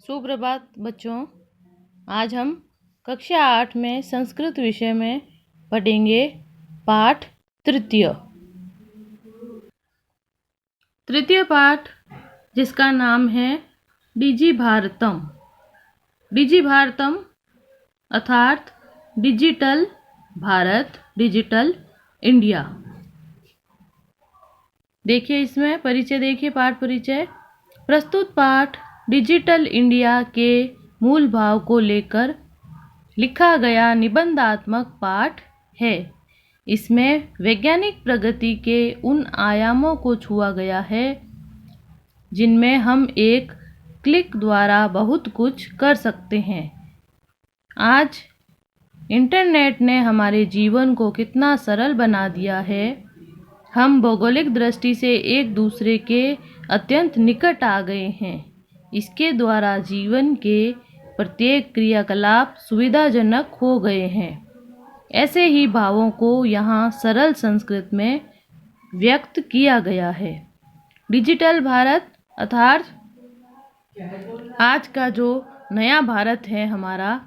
सुप्रभात बच्चों। आज हम कक्षा 8 में संस्कृत विषय में पढ़ेंगे पाठ तृतीय। तृतीय पाठ जिसका नाम है डिजि भारतम। डिजि भारतम अर्थात डिजिटल भारत, डिजिटल इंडिया। देखिए इसमें परिचय, देखिए पाठ परिचय। प्रस्तुत पाठ डिजिटल इंडिया के मूल भाव को लेकर लिखा गया निबंधात्मक पाठ है। इसमें वैज्ञानिक प्रगति के उन आयामों को छुआ गया है जिनमें हम एक क्लिक द्वारा बहुत कुछ कर सकते हैं। आज इंटरनेट ने हमारे जीवन को कितना सरल बना दिया है। हम भौगोलिक दृष्टि से एक दूसरे के अत्यंत निकट आ गए हैं। इसके द्वारा जीवन के प्रत्येक क्रियाकलाप सुविधाजनक हो गए हैं। ऐसे ही भावों को यहाँ सरल संस्कृत में व्यक्त किया गया है। डिजिटल भारत अर्थात आज का जो नया भारत है हमारा,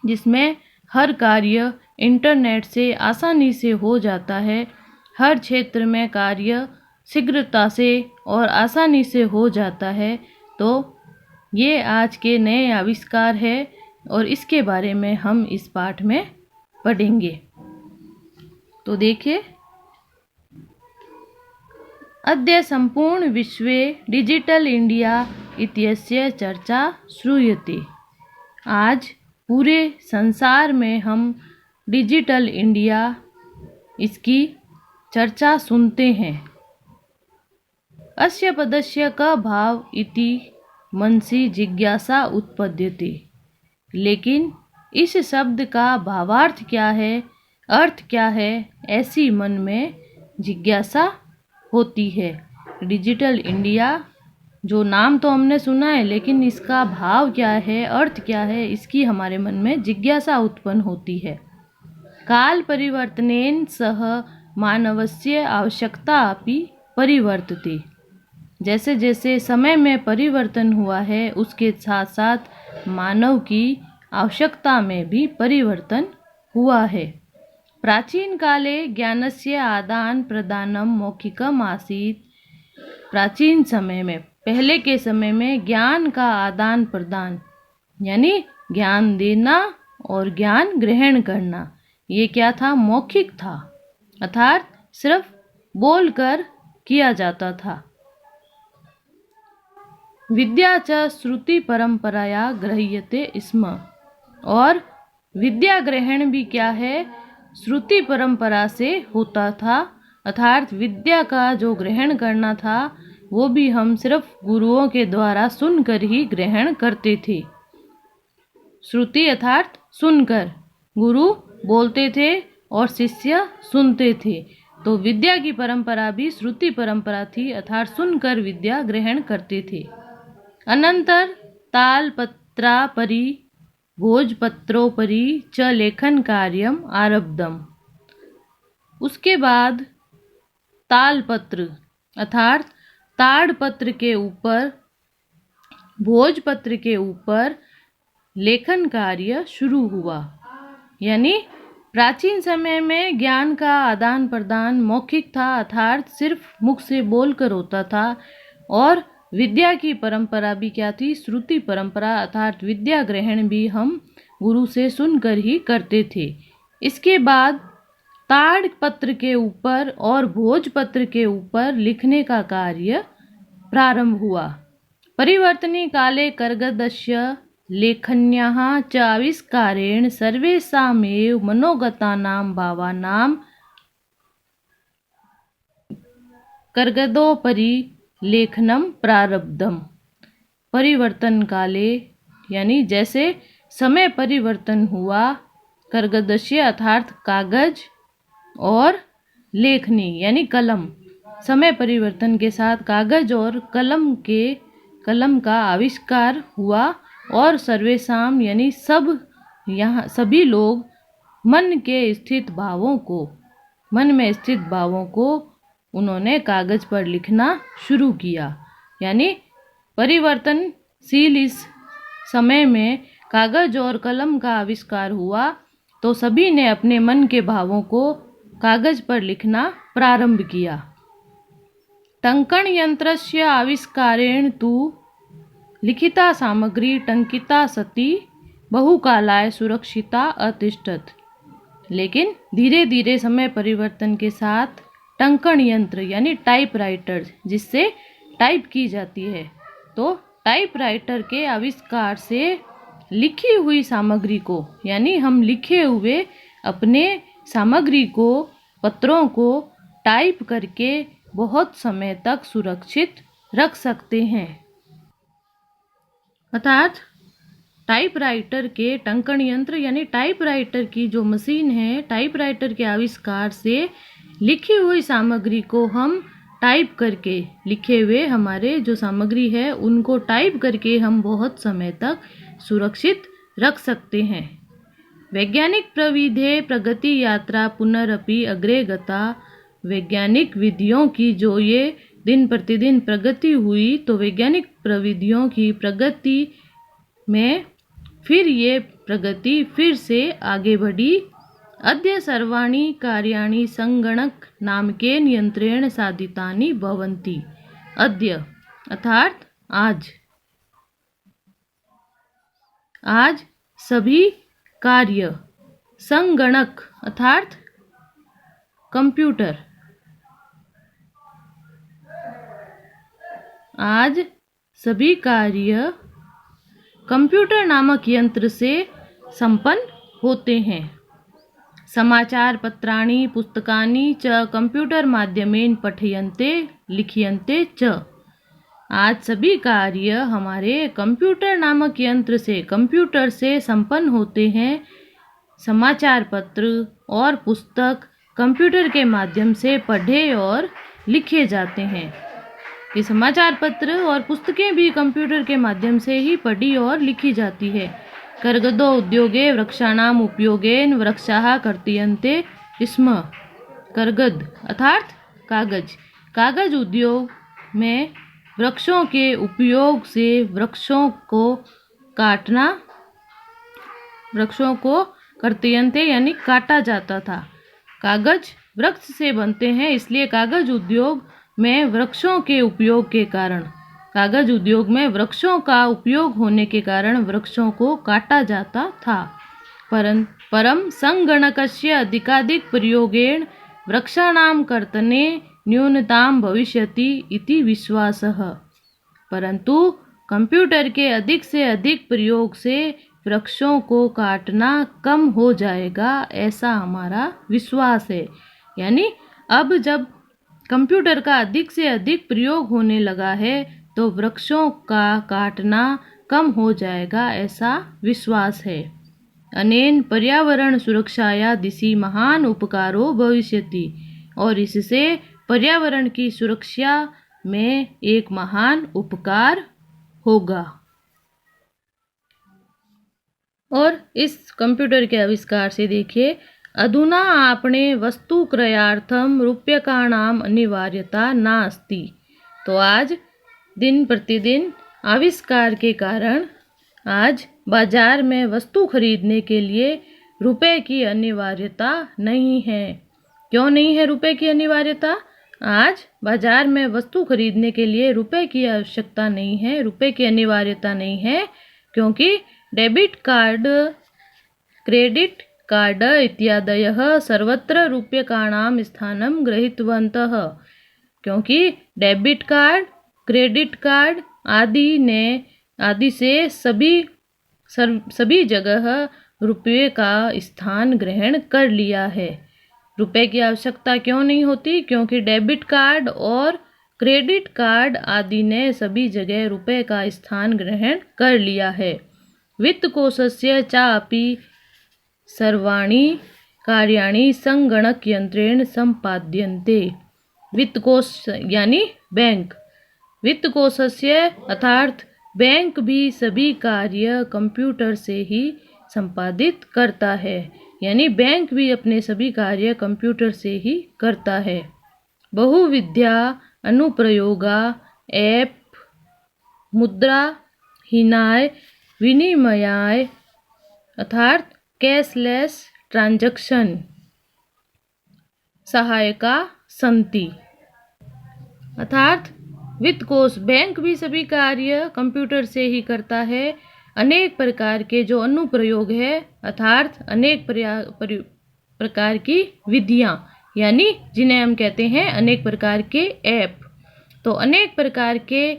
जिसमें हर कार्य इंटरनेट से आसानी से हो जाता है। हर क्षेत्र में कार्य शीघ्रता से और आसानी से हो जाता है। तो ये आज के नए आविष्कार है और इसके बारे में हम इस पाठ में पढ़ेंगे। तो देखिए, अद्य संपूर्ण विश्वे डिजिटल इंडिया इत्यस्य चर्चा श्रूयते। आज पूरे संसार में हम डिजिटल इंडिया, इसकी चर्चा सुनते हैं। अस्य पदस्य का भाव इति मनसि जिज्ञासा उत्पद्यते। लेकिन इस शब्द का भावार्थ क्या है, अर्थ क्या है, ऐसी मन में जिज्ञासा होती है। डिजिटल इंडिया जो नाम तो हमने सुना है, लेकिन इसका भाव क्या है, अर्थ क्या है, इसकी हमारे मन में जिज्ञासा उत्पन्न होती है। काल परिवर्तनेन सह मानवस्य आवश्यकता अपि परिवर्तते। जैसे जैसे समय में परिवर्तन हुआ है, उसके साथ साथ मानव की आवश्यकता में भी परिवर्तन हुआ है। प्राचीन काले ज्ञानस्य आदान प्रदानम मौखिकम आसीत्। प्राचीन समय में, पहले के समय में ज्ञान का आदान प्रदान यानी ज्ञान देना और ज्ञान ग्रहण करना, ये क्या था, मौखिक था, अर्थात सिर्फ बोलकर किया जाता था। विद्या च श्रुति परंपराया गृह्यते स्म। और विद्या ग्रहण भी क्या है, श्रुति परंपरा से होता था। अर्थात विद्या का जो ग्रहण करना था वो भी हम सिर्फ गुरुओं के द्वारा सुनकर ही ग्रहण करते थे। श्रुति अर्थात सुनकर, गुरु बोलते थे और शिष्य सुनते थे। तो विद्या की परंपरा भी श्रुति परंपरा थी, अर्थात सुनकर विद्या ग्रहण करते थे। अनंतर तालपत्रापरि भोजपत्रोपरि च लेखन कार्यम आरब्धम। उसके बाद तालपत्र अर्थात ताड़पत्र के ऊपर, भोजपत्र के ऊपर लेखन कार्य शुरू हुआ। यानी प्राचीन समय में ज्ञान का आदान प्रदान मौखिक था, अर्थात सिर्फ मुख से बोलकर होता था। और विद्या की परंपरा भी क्या थी, श्रुति परंपरा, अर्थात विद्या ग्रहण भी हम गुरु से सुनकर ही करते थे। इसके बाद ताड़पत्र के ऊपर और भोजपत्र के ऊपर लिखने का कार्य प्रारंभ हुआ। परिवर्तनी काले कर्गदस्य लेखन्याः च आविष्कारेण सर्वेषामेव मनोगतानां भावानां कर्गदोपरि लेखनम प्रारब्धम। परिवर्तन काले यानी जैसे समय परिवर्तन हुआ, कर्गदस्य अर्थात कागज और लेखनी यानी कलम, समय परिवर्तन के साथ कागज और कलम का आविष्कार हुआ। और सर्वेशाम यानी सब, यहाँ सभी लोग मन में स्थित भावों को उन्होंने कागज पर लिखना शुरू किया। यानी परिवर्तन शील इस समय में कागज और कलम का आविष्कार हुआ तो सभी ने अपने मन के भावों को कागज पर लिखना प्रारंभ किया। टंकण यंत्रस्य आविष्कारेण तु लिखिता सामग्री टंकिता सती बहुकालाय सुरक्षिता अतिष्ठत। लेकिन धीरे धीरे समय परिवर्तन के साथ टंकण यंत्र यानी टाइपराइटर जिससे टाइप की जाती है, तो टाइपराइटर के आविष्कार से लिखी हुई सामग्री को यानी हम लिखे हुए अपने सामग्री को पत्रों को टाइप करके बहुत समय तक सुरक्षित रख सकते हैं। अर्थात टाइपराइटर के टंकण यंत्र यानी टाइपराइटर की जो मशीन है, टाइपराइटर के आविष्कार से लिखी हुई सामग्री को हम टाइप करके लिखे हुए हमारे जो सामग्री है उनको टाइप करके हम बहुत समय तक सुरक्षित रख सकते हैं। वैज्ञानिक प्रविधि प्रगति यात्रा पुनरपि अग्रे गता। वैज्ञानिक विधियों की जो ये दिन प्रतिदिन प्रगति हुई तो वैज्ञानिक प्रविधियों की प्रगति में फिर ये प्रगति फिर से आगे बढ़ी। अद्य सर्वाणि कार्याणि संगणक नामकेन यंत्रेण साधितानि भवन्ति। अद्य अर्थात आज सभी कार्य संगणक अर्थात कंप्यूटर, आज सभी कार्य कंप्यूटर नामक यंत्र से संपन्न होते हैं। समाचार पत्राणि पुस्तकानि च कंप्यूटर माध्यमेन पठयन्ते लिख्यन्ते च। आज सभी कार्य हमारे कंप्यूटर नामक यंत्र से कंप्यूटर से संपन्न होते हैं। समाचार पत्र और पुस्तक कंप्यूटर के माध्यम से पढ़े और लिखे जाते हैं। ये समाचार पत्र और पुस्तकें भी कंप्यूटर के माध्यम से ही पढ़ी और लिखी जाती है। कर्गदो उद्योगे वृक्षाणाम उपयोगेन वृक्षाः कर्तयन्ते स्म। कर्गद अर्थात कागज, कागज उद्योग में वृक्षों के उपयोग से वृक्षों को काटना, वृक्षों को कर्तयन्ते यानी काटा जाता था। कागज वृक्ष से बनते हैं इसलिए कागज उद्योग में वृक्षों के उपयोग के कारण, कागज उद्योग में वृक्षों का उपयोग होने के कारण वृक्षों को काटा जाता था। परम संगणकस्य अधिकाधिक प्रयोगेण वृक्षाणां कर्तने न्यूनतां भविष्यति इति विश्वासः। परंतु कंप्यूटर के अधिक से अधिक प्रयोग से वृक्षों को काटना कम हो जाएगा ऐसा हमारा विश्वास है। यानी अब जब कंप्यूटर का अधिक से अधिक प्रयोग होने लगा है तो वृक्षों का काटना कम हो जाएगा ऐसा विश्वास है। अनेन पर्यावरण सुरक्षाया दिशि महान उपकारो भविष्यति। और इससे पर्यावरण की सुरक्षा में एक महान उपकार होगा। और इस कंप्यूटर के आविष्कार से देखिए, अधुना आपणे वस्तु क्रयार्थम रूप्यकाणाम अनिवार्यता नास्ति। तो आज दिन प्रतिदिन आविष्कार के कारण आज बाजार में वस्तु खरीदने के लिए रुपए की अनिवार्यता नहीं है। क्यों नहीं है रुपए की अनिवार्यता? आज बाजार में वस्तु खरीदने के लिए रुपए की आवश्यकता नहीं है, रुपए की अनिवार्यता नहीं है, क्योंकि डेबिट कार्ड, क्रेडिट कार्ड इत्यादयः सर्वत्र रूप्यकाणां स्थानं गृहीतवन्तः। क्योंकि डेबिट कार्ड, क्रेडिट कार्ड आदि से सभी जगह रुपये का स्थान ग्रहण कर लिया है। रुपए की आवश्यकता क्यों नहीं होती? क्योंकि डेबिट कार्ड और क्रेडिट कार्ड आदि ने सभी जगह रुपए का स्थान ग्रहण कर लिया है। वित्तकोशस्य चापि सर्वाणि कार्याणि संगणक यंत्रेण संपाद्यन्ते। वित्तकोश यानी बैंक, वित्तकोशस्य अर्थात बैंक भी सभी कार्य कंप्यूटर से ही संपादित करता है। यानी बैंक भी अपने सभी कार्य कंप्यूटर से ही करता है। बहुविद्या अनुप्रयोगा ऐप मुद्रा हीनाय विनिमयाय अर्थात कैशलेस ट्रांजैक्शन सहायका संति। अर्थात वित्त कोष बैंक भी सभी कार्य कंप्यूटर से ही करता है। अनेक प्रकार के जो अनुप्रयोग है अर्थात अनेक प्रकार की विधियां यानी जिन्हें हम कहते हैं अनेक प्रकार के ऐप। तो अनेक प्रकार के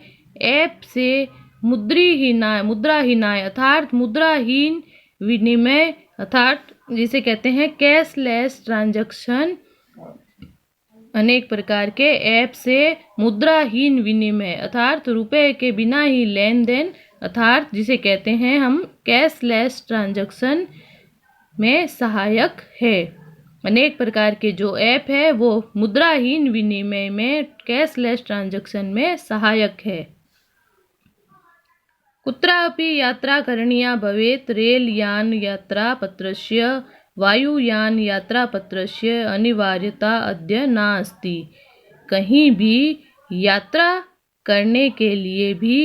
ऐप से मुद्राहीनाय अर्थात मुद्राहीन विनिमय अर्थात जिसे कहते हैं कैशलेस ट्रांजैक्शन, अनेक प्रकार के ऐप से मुद्राहीन विनिमय अर्थात रुपए के बिना ही लेन देन अर्थात जिसे कहते हैं हम कैशलेस ट्रांजैक्शन में सहायक है। अनेक प्रकार के जो ऐप है वो मुद्राहीन विनिमय में कैशलेस ट्रांजैक्शन में सहायक है। कुत्रापि यात्रा करणीया भवेत् रेल यान यात्रा पत्रस्य वायुयान यात्रा पत्रस्य अनिवार्यता अद्य नास्ति। कहीं भी यात्रा करने के लिए भी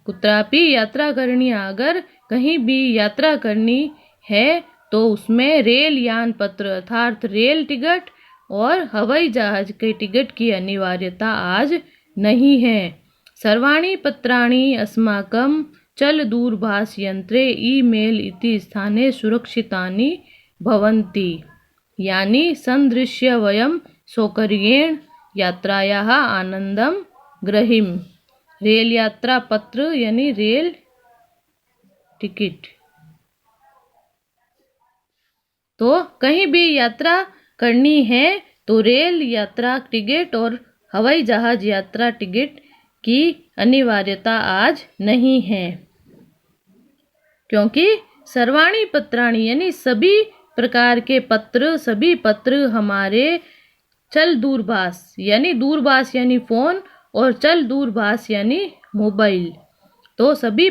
कुत्रापि यात्रा करणीया अगर कहीं भी यात्रा करनी है तो उसमें रेल यान पत्र अर्थात रेल टिकट और हवाई जहाज के टिकट की अनिवार्यता आज नहीं है। सर्वाणि पत्राणि अस्माकं चल दूरभाष यंत्रे ईमेल इति स्थाने सुरक्षितानि भवन्ति यानी संदृश्य वयं सौकर्येण यात्रायाः आनंदम ग्रहीम। रेल यात्रा पत्र यानी रेल टिकट। तो कहीं भी यात्रा करनी है तो रेल यात्रा टिकट और हवाई जहाज यात्रा टिकट की अनिवार्यता आज नहीं है, क्योंकि सर्वाणि पत्राणि यानी सभी प्रकार के पत्र, सभी पत्र हमारे चल दूरभाष यानी फोन और चल दूरभाष यानी मोबाइल। तो सभी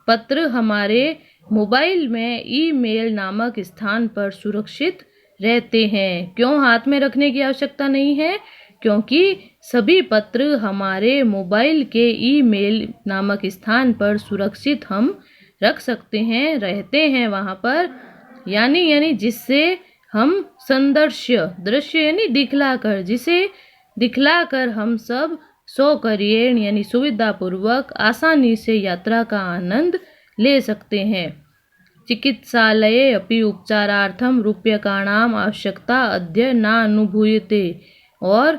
पत्र हमारे मोबाइल में ईमेल नामक स्थान पर सुरक्षित रहते हैं। क्यों हाथ में रखने की आवश्यकता नहीं है? क्योंकि सभी पत्र हमारे मोबाइल के ईमेल नामक स्थान पर सुरक्षित हम रख सकते हैं, रहते हैं वहाँ पर यानी जिससे हम दृश्य यानी दिखलाकर, जिसे दिखलाकर हम सब सौकर्येण यानी सुविधापूर्वक आसानी से यात्रा का आनंद ले सकते हैं। चिकित्सालये अपि उपचारार्थम रूप्यकाणाम आवश्यकता अद्य न अनुभूयते और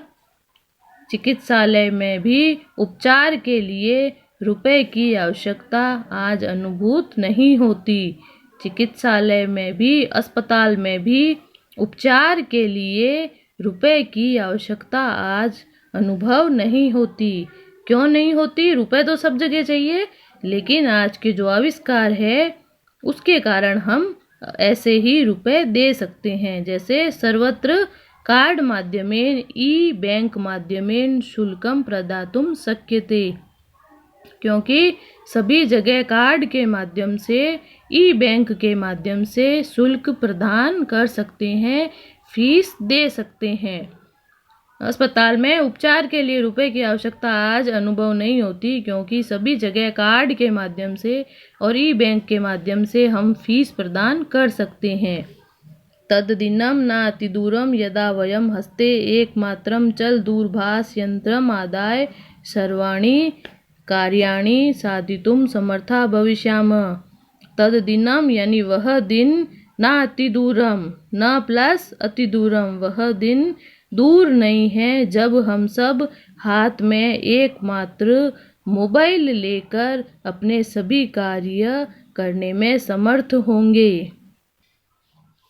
चिकित्सालय में भी उपचार के लिए रुपए की आवश्यकता आज अनुभूत नहीं होती। चिकित्सालय में भी, अस्पताल में भी उपचार के लिए रुपए की आवश्यकता आज अनुभव नहीं होती। क्यों नहीं होती? रुपए तो सब जगह चाहिए, लेकिन आज के जो आविष्कार है उसके कारण हम ऐसे ही रुपए दे सकते हैं। जैसे सर्वत्र कार्ड माध्यमेन ई बैंक माध्यमेन शुल्कम प्रदातुम शक्यते, क्योंकि सभी जगह कार्ड के माध्यम से, ई बैंक के माध्यम से शुल्क प्रदान कर सकते हैं, फीस दे सकते हैं। अस्पताल में उपचार के लिए रुपए की आवश्यकता आज अनुभव नहीं होती, क्योंकि सभी जगह कार्ड के माध्यम से और ई बैंक के माध्यम से हम फीस प्रदान कर सकते हैं। तद्दिनं न अतिदूरं यदा वयं हस्ते एकमात्रं चल दूरभाष यंत्रम आदाय सर्वाणि कार्याणि साधितुं समर्था भविष्यामः। तद्दिनं यानी वह दिन, न अतिदूरम, न प्लस अतिदूरम, वह दिन दूर नहीं है जब हम सब हाथ में एकमात्र मोबाइल लेकर अपने सभी कार्य करने में समर्थ होंगे।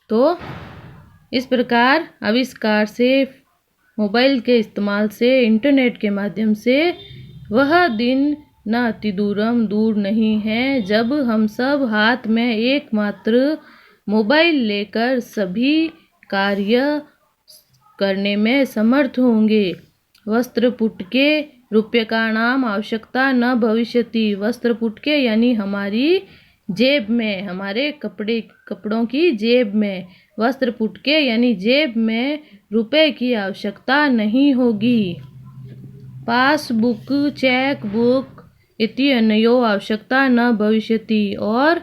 तो इस प्रकार आविष्कार से, मोबाइल के इस्तेमाल से, इंटरनेट के माध्यम से वह दिन न अतिदूरम, दूर नहीं है जब हम सब हाथ में एकमात्र मोबाइल लेकर सभी कार्य करने में समर्थ होंगे। वस्त्रपुटके रूप्यकाणाम आवश्यकता न भविष्यति। वस्त्रपुटके यानी हमारी जेब में, हमारे कपड़ों की जेब में, वस्त्रपुटके यानी जेब में रुपए की आवश्यकता नहीं होगी। पासबुक चेक बुक इति अनयो आवश्यकता न भविष्यति। और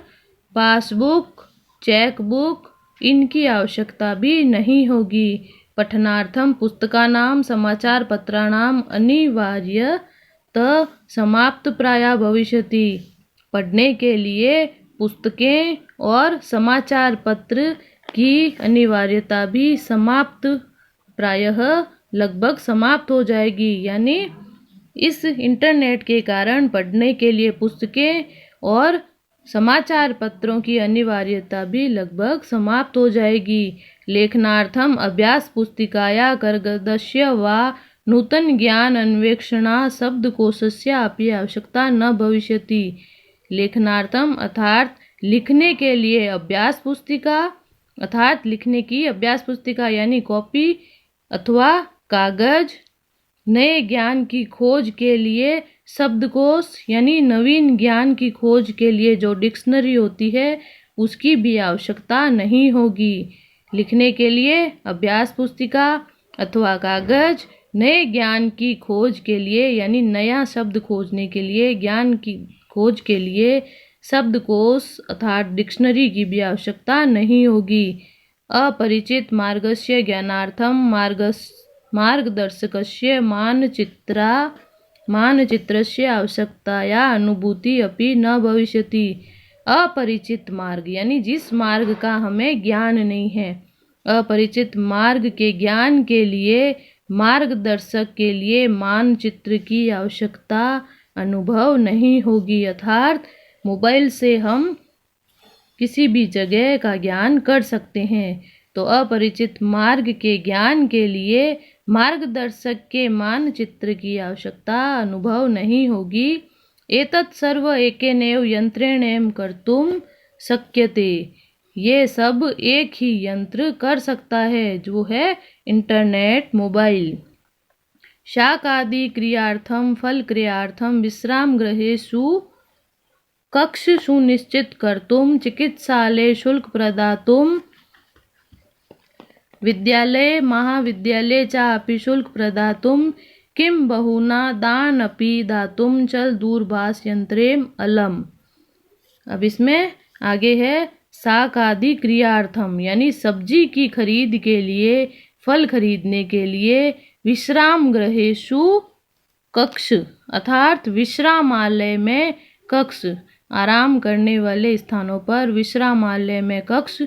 पासबुक चेक बुक इनकी आवश्यकता भी नहीं होगी। पठनार्थम पुस्तकानां समाचार पत्राणाम अनिवार्यतः समाप्त प्राय भविष्यति। पढ़ने के लिए पुस्तकें और समाचार पत्र की अनिवार्यता भी समाप्त प्रायः लगभग समाप्त हो जाएगी। यानी इस इंटरनेट के कारण पढ़ने के लिए पुस्तकें और समाचार पत्रों की अनिवार्यता भी लगभग समाप्त हो जाएगी। लेखनार्थम अभ्यास पुस्तिकाया कर्गदस्य वा नूतन ज्ञान अन्वेषणा शब्दकोशस्य अपि आवश्यकता न भविष्यति। लेखनार्थम अर्थात लिखने के लिए अभ्यास पुस्तिका अर्थात लिखने की अभ्यास पुस्तिका यानी कॉपी अथवा कागज, नए ज्ञान की खोज के लिए शब्दकोश यानी नवीन ज्ञान की खोज के लिए जो डिक्शनरी होती है उसकी भी आवश्यकता नहीं होगी। लिखने के लिए अभ्यास पुस्तिका अथवा कागज, नए ज्ञान की खोज के लिए यानी नया शब्द खोजने के लिए, ज्ञान की खोज के लिए शब्दकोश अर्थात डिक्शनरी की भी आवश्यकता नहीं होगी। अपरिचित मार्गस्य ज्ञानार्थम मार्गदर्शकस्य मानचित्रस्य आवश्यकताया अनुभूति अपि न भविष्यति। अपरिचित मार्ग यानी जिस मार्ग का हमें ज्ञान नहीं है, अपरिचित मार्ग के ज्ञान के लिए मार्गदर्शक के लिए मानचित्र की आवश्यकता अनुभव नहीं होगी। अर्थात मोबाइल से हम किसी भी जगह का ज्ञान कर सकते हैं। तो अपरिचित मार्ग के ज्ञान के लिए मार्गदर्शक के मानचित्र की आवश्यकता अनुभव नहीं होगी। एतत् सर्व एकेनैव यंत्रेण कर्तुम शक्यते। ये सब एक ही यंत्र कर सकता है, जो है इंटरनेट, मोबाइल। शाकादि क्रियार्थम फल क्रियार्थम विश्राम गृहेषु कक्ष सुनिश्चित कर्तुम चिकित्सालय शुल्क प्रदातुम विद्यालय महाविद्यालय च अपि शुल्क प्रदातुम किम बहुना दान अपि दातुम चल दूरभाष यंत्रेम अलम। अब इसमें आगे है शाकादि क्रियार्थम यानी सब्जी की खरीद के लिए, फल खरीदने के लिए, विश्राम गृहेषु कक्ष अर्थात विश्रामालय में कक्ष, आराम करने वाले स्थानों पर विश्रामालय में कक्ष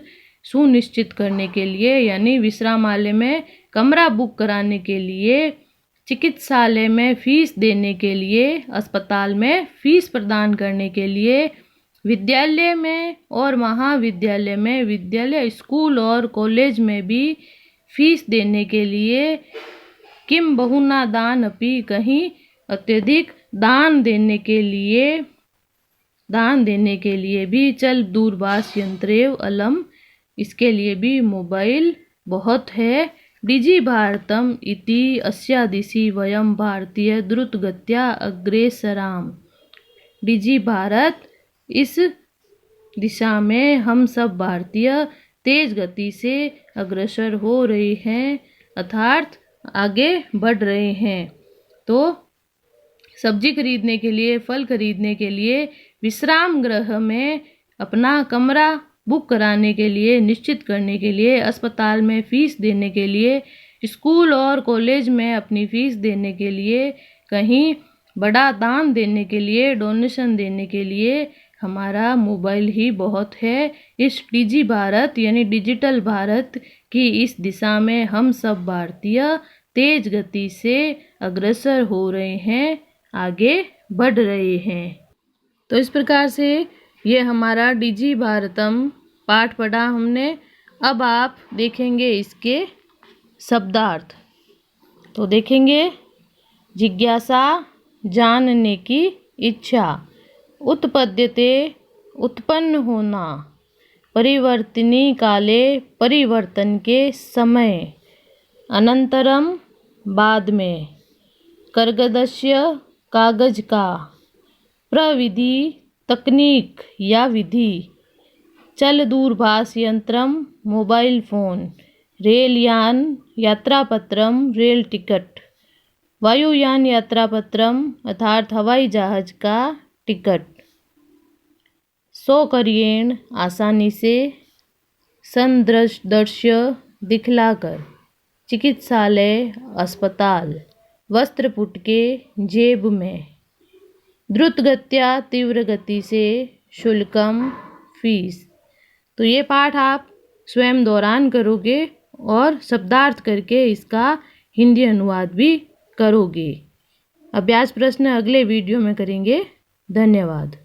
सुनिश्चित करने के लिए यानी विश्रामालय में कमरा बुक कराने के लिए, चिकित्सालय में फीस देने के लिए, अस्पताल में फीस प्रदान करने के लिए, विद्यालय में और महाविद्यालय में, विद्यालय स्कूल और कॉलेज में भी फीस देने के लिए, किम बहुना दान अपि कहीं अत्यधिक दान देने के लिए भी, चल दूरभाष यंत्रेव अलम इसके लिए भी मोबाइल बहुत है। डिजी भारतम इति अस्या दिशि वयम भारतीय द्रुतगत्या अग्रेसराम। डिजी भारत इस दिशा में हम सब भारतीय तेज गति से अग्रसर हो रहे हैं अर्थात आगे बढ़ रहे हैं। तो सब्जी खरीदने के लिए, फल खरीदने के लिए, विश्राम गृह में अपना कमरा बुक कराने के लिए, निश्चित करने के लिए, अस्पताल में फीस देने के लिए, स्कूल और कॉलेज में अपनी फीस देने के लिए, कहीं बड़ा दान देने के लिए, डोनेशन देने के लिए हमारा मोबाइल ही बहुत है। इस डिजी भारत यानी डिजिटल भारत की इस दिशा में हम सब भारतीय तेज गति से अग्रसर हो रहे हैं, आगे बढ़ रहे हैं। तो इस प्रकार से ये हमारा डिजी भारतम पाठ पढ़ा हमने। अब आप देखेंगे इसके शब्दार्थ। तो देखेंगे जिज्ञासा जानने की इच्छा, उत्पद्यते उत्पन्न होना, परिवर्तनी काले परिवर्तन के समय, अनंतरम बाद में, कर्गदस्य कागज का, प्रविधि तकनीक या विधि, चल दूरभाष यंत्रम मोबाइल फोन, रेल यान यात्रा पत्रम रेल टिकट, वायुयान यात्रा पत्रम अर्थात हवाई जहाज का टिकट। सो करियेण आसानी से, संदृश्य दिखलाकर। चिकित्सालय अस्पताल, वस्त्र पुटके जेब में। द्रुतगत्या तीव्र गति से, शुल्कम फीस। तो ये पाठ आप स्वयं दोहरान करोगे और शब्दार्थ करके इसका हिंदी अनुवाद भी करोगे। अभ्यास प्रश्न अगले वीडियो में करेंगे। धन्यवाद।